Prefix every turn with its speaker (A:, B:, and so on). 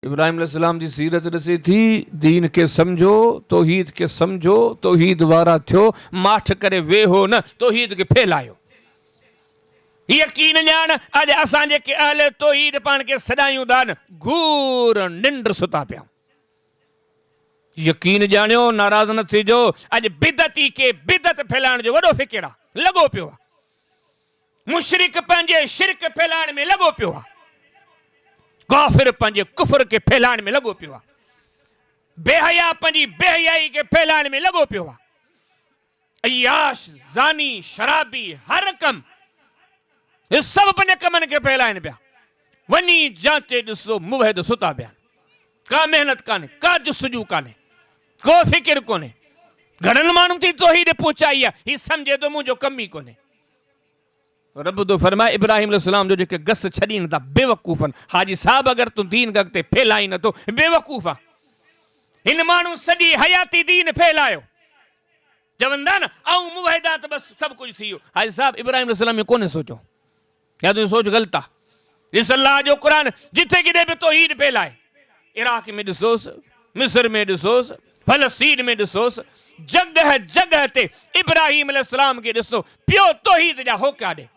A: इब्राहिम अलैहिस्सलाम जी सीरत ॾिसी थी, दीन के समझो, तौहीद के समझो, तौहीद वारा थियो, माठ करे वेहो न, तौहीद के फैलायो। यकीन ॼाण अॼु असां जेके अहले तौहीद पाण खे सॾायूं था न, घूर निंड सुता पिया। यकीन ॼाणियो, नाराज़ न थिजो, अॼु बिदती के बिदत फैलाइण जो वॾो फिकिर आहे, लॻो पियो आहे। मुशरिक पंहिंजे शिरक फैलाइण में लॻो पियो आहे, काफ़िर पंहिंजे कुफर के फैलाइण में लॻो पियो आहे, बेहया पंहिंजी बेहयाई के फैलाइण में लॻो पियो आहे। अय्याश, ज़ानी, शराबी, हर कम सभु पंहिंजे कमनि खे फैलाइनि पिया। वञी जांचे ॾिसो, मुवहिद सुता पिया, का मेहनत कान्हे, का जुस्सजू कान्हे, को फिकिर कोन्हे। घणनि माण्हुनि थी तौहीद पहुचाई आहे, ही सम्झे थो मुंहिंजो कम ई कोन्हे। रब तो फरमाए इब्राहिम अलैहिस्सलाम जो जेके गस छॾी नथा, बेवकूफ़नि। हाजी साहब अगरि तूं दीन अॻिते फैलाई नथो, बेवकूफ़ आहे। हिन माण्हू सॼी हयाती दीन फैलायो, चवंदा न ऐं मुवहिदा त बसि सभु कुझु थी वियो। हाजी साहब इब्राहिम अलैहिस्सलाम में कोन्हे सोचो, या तुंहिंजी सोच ग़लति आहे। ॾिस अल्लाह जो क़ुरान जिथे किथे बि तौहीद फैलाए, इराक में ॾिसोसि, मिस्र में ॾिसोसि, फलस्तीन में ॾिसोसि, जगह जगह ते इब्राहिम अलैहिस्सलाम खे ॾिसो पियो तौहीद जा होका ॾे।